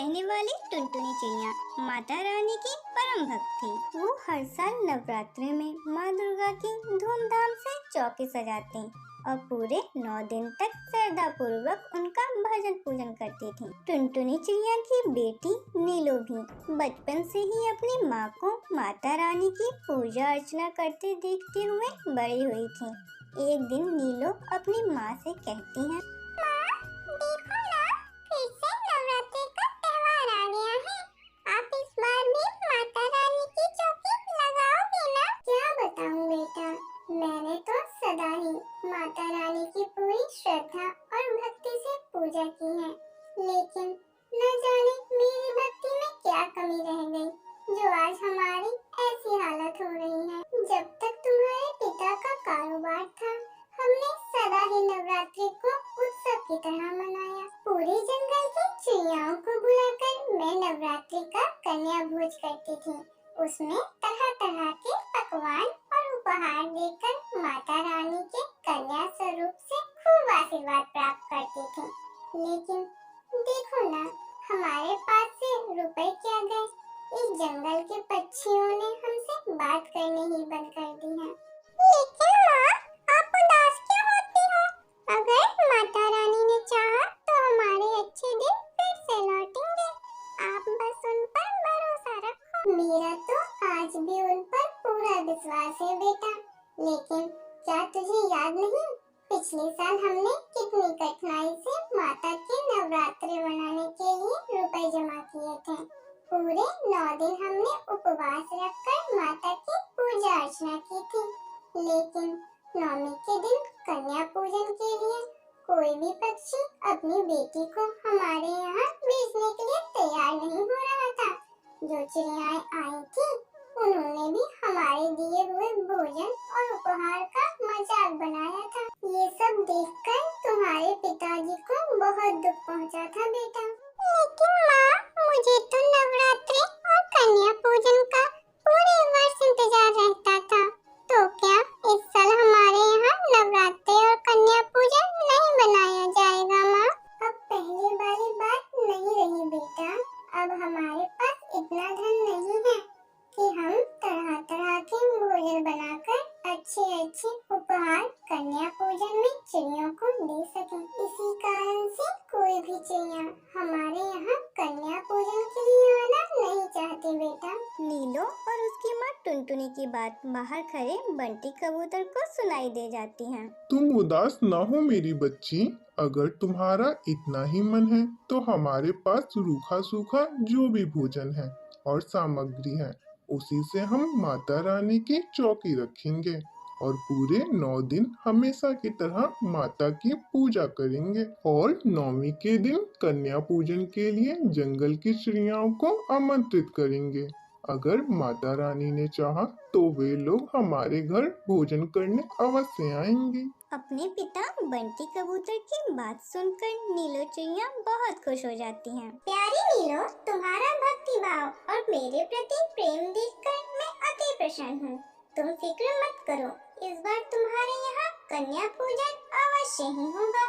रहने वाली टुनटुनी चिड़िया माता रानी की परम भक्त थी। वो हर साल नवरात्रि में माँ दुर्गा की धूमधाम से चौकी सजाती और पूरे 9 दिन तक श्रद्धा पूर्वक उनका भजन पूजन करती थी। टुनटुनी चिड़िया की बेटी नीलो भी बचपन से ही अपनी माँ को माता रानी की पूजा अर्चना करते देखते हुए बड़ी हुई थी। एक दिन नीलो अपनी माँ से कहती है, माँ, देखो ना, फिर से नवरात्रि का त्योहार आ गया है। आप इस बार भी माता रानी की चौकी लगाओगे ना? क्या बताऊं बेटा, मैंने तो सदा ही माता रानी की पूरी श्रद्धा और भक्ति से पूजा की है, लेकिन न जाने मेरी भक्ति में क्या कमी रह गई जो आज हमारी ऐसी हालत हो रही है। जब तक तुम्हारे पिता का कारोबार था, हमने सदा ही नवरात्रि को उत्सव की तरह मनाया। पूरे जंगल की चिड़ियाओं को बुलाकर मैं नवरात्रि का कन्या भोज करती थी। उसमें तरह तरह के पकवान और उपहार देकर माता रानी के कन्या स्वरूप से खूब आशीर्वाद प्राप्त करती थी। लेकिन देखो ना, हमारे पास से रुपए क्या गए। इस जंगल के पक्षियों ने हमसे बात करने ही बंद कर दी है। लेकिन माँ, आप उदास क्यों होती हो? अगर माता रानी ने चाहा तो हमारे अच्छे दिन फिर से लौटेंगे। आप बस उन पर भरोसा रखो। मेरा तो आज भी उन पर पूरा विश्वास है बेटा। लेकिन क्या तुझे याद नहीं, पिछले साल हमने कितनी कठिनाई से माता के नवरात्रि मनाने के लिए रुपए जमा किए थे। पूरे 9 दिन हमने उपवास रखकर माता की पूजा अर्चना की थी। लेकिन नवमी के दिन कन्या पूजन के लिए कोई भी पक्षी अपनी बेटी को हमारे यहाँ भेजने के लिए तैयार नहीं हो रहा था। जो चिड़ियाएं आई थी, उन्होंने भी हमारे दिए हुए भोजन और उपहार का मजाक बनाया था। ये सब देखकर तुम्हारे पिताजी को बहुत दुख पहुँचा था बेटा। लेकिन माँ, मुझे तो नवरात्रि और कन्या पूजन का पूरे वर्ष इंतजार रहता था। तो क्या इस साल हमारे यहाँ नवरात्रि और कन्या पूजन नहीं मनाया जाएगा माँ? अब पहले वाली बात नहीं रही बेटा। अब हमारे पास इतना धन नहीं है कि हम तरह तरह के भोजन बनाकर अच्छे उपहार कन्या पूजन में चिड़ियों को दे सकें। इसी कारण से कोई भी चिड़िया हमारे यहाँ कन्या पूजन के लिए आना नहीं चाहती बेटा। नीलो और उसकी माँ टुनटुनी की बात बाहर खड़े बंटी कबूतर को सुनाई दे जाती है। तुम उदास न हो मेरी बच्ची। अगर तुम्हारा इतना ही मन है तो हमारे पास रूखा सूखा जो भी भोजन है और सामग्री है, उसी से हम माता रानी की चौकी रखेंगे और पूरे 9 दिन हमेशा की तरह माता की पूजा करेंगे। और 9वीं के दिन कन्या पूजन के लिए जंगल की चिड़ियाओं को आमंत्रित करेंगे। अगर माता रानी ने चाहा तो वे लोग हमारे घर भोजन करने अवश्य आएंगे। अपने पिता बंटी कबूतर की बात सुनकर नीलो चिड़िया बहुत खुश हो जाती हैं। प्यारी नीलो, तुम्हारा भक्ति भाव और मेरे प्रति प्रेम देखकर मैं अति प्रसन्न हूँ। तुम फिक्र मत करो, इस बार तुम्हारे यहाँ कन्या पूजन अवश्य ही होगा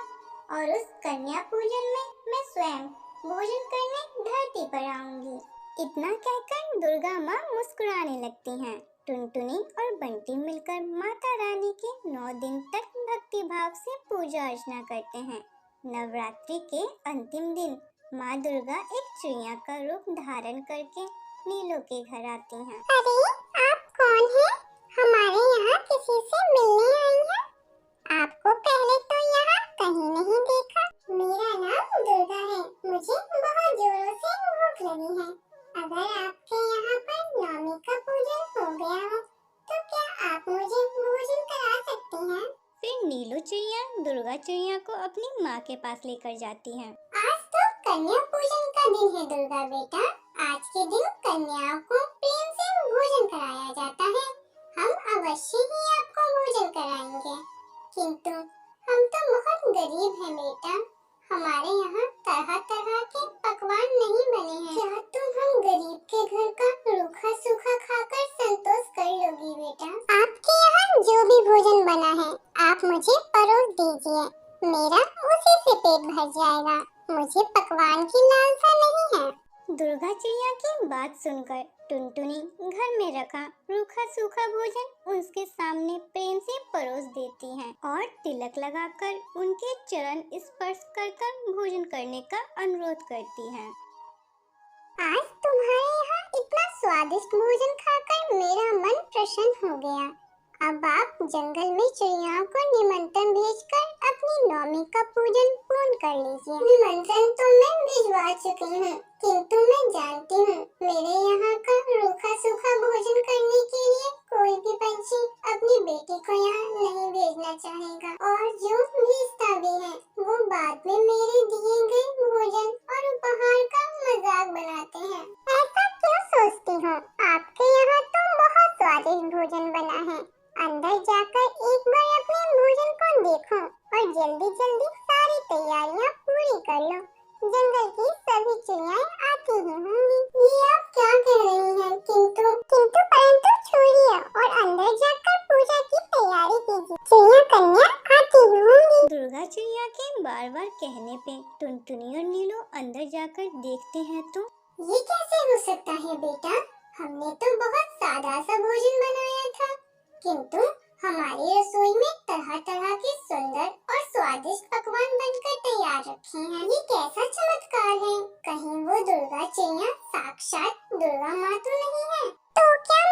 और उस कन्या पूजन में मैं स्वयं भोजन करने धरती पर आऊंगी। इतना कहकर दुर्गा माँ मुस्कुराने लगती हैं। टुनटुनी और बंटी मिलकर माता रानी की 9 दिन तक भक्ति भाव से पूजा अर्चना करते हैं। नवरात्रि के अंतिम दिन माँ दुर्गा एक चिड़िया का रूप धारण करके नीलो के घर आती हैं। अरे, आप कौन हैं? हमारे यहाँ किसी से मिलने आई हैं? आपको पहले तो यहाँ कहीं नहीं देखा। मेरा नाम दुर्गा है। मुझे बहुत जोरों से भूख लगी है। अगर आपके यहाँ पर नवमी का पूजन हो गया हो तो क्या आप मुझे भोजन करा सकती हैं? फिर नीलो चिड़िया दुर्गा चिड़िया को अपनी माँ के पास लेकर जाती है। आज तो कन्या पूजन का दिन है दुर्गा बेटा। आज के दिन कन्याओं को प्रेम से भोजन कराया जाता है। हम अवश्य ही आपको भोजन कराएंगे। किंतु हम तो बहुत गरीब हैं बेटा। हमारे यहाँ तरह तरह के पकवान नहीं बने हैं। क्या तुम हम गरीब के घर का रूखा सूखा खाकर संतोष कर लोगी बेटा? आपके यहाँ जो भी भोजन बना है आप मुझे परोस दीजिए। मेरा उसी से पेट भर जाएगा। मुझे पकवान की लालसा नहीं है। दुर्गा चिड़िया की बात सुनकर टुनटुनी घर में रखा रूखा सूखा भोजन उसके सामने प्रेम से परोस देती है और तिलक लगाकर उनके चरण स्पर्श कर भोजन करने का अनुरोध करती है। आज तुम्हारे यहाँ इतना स्वादिष्ट भोजन खाकर मेरा मन प्रसन्न हो गया। अब आप जंगल में चिड़ियाओं को निमंत्रण भेजकर अपनी नौमी का पूजन पूर्ण कर लीजिए। निमंत्रण तो मैं भिजवा चुकी हूँ, किंतु मैं जानती हूँ मेरे यहाँ का रूखा सूखा भोजन करने के लिए कोई भी पंछी अपनी बेटी को यहाँ नहीं भेजना चाहेगा, और जो भेजता भी है वो बाद में मेरे दिए गए भोजन और उपहार का मजाक बनाते हैं। ऐसा क्यों सोचती हो? आपके यहाँ तो बहुत स्वादिष्ट भोजन बना है। अंदर जाकर एक बार अपने भोजन को देखो और जल्दी जल्दी सारी तैयारियां पूरी कर लो। जंगल की सभी चिड़ियाएं आती ही होंगी। ये आप क्या कह रही हैं? किंतु परंतु छोड़िए और अंदर जाकर पूजा की तैयारी कीजिए। चिड़िया कन्या आती ही होंगी। दुर्गा चिड़िया के बार बार कहने पे टुनटुनी और नीलू अंदर जाकर देखते हैं तो ये कैसे हो सकता है बेटा? हमने तो बहुत सादा सा भोजन बनाया था, किंतु हमारी रसोई में तरह तरह के सुंदर और स्वादिष्ट पकवान बनकर तैयार रखे हैं। ये कैसा चमत्कार है? कहीं वो दुर्गा चिड़िया साक्षात दुर्गा माँ तो नहीं है? तो क्या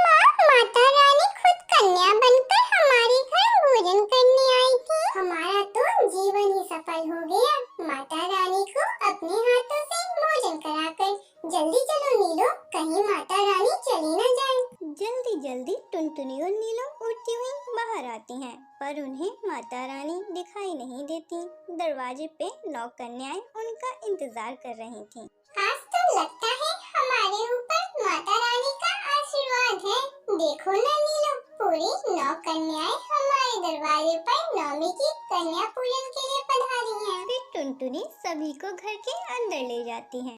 माता रानी खुद कन्या बनकर हमारे घर भोजन करने आई थी? हमारा तो जीवन ही सफल हो गया। माता रानी को अपने हाथों से भोजन कराकर। जल्दी चलो नीलो, कहीं माता रानी चली न जाए। जल्दी जल्दी टुनटुनी और नीलू उड़ती हुई बाहर आती हैं, पर उन्हें माता रानी दिखाई नहीं देती। दरवाजे पे नौ कन्याएं उनका इंतजार कर रही थीं। आज तो लगता है हमारे ऊपर माता रानी का आशीर्वाद है। देखो न नीलो, पूरी 9 कन्याएं हमारे दरवाजे पर नौमी की कन्या पूजन के लिए पधारी हैं। फिर टुनटुनी सभी को घर के अंदर ले जाती है।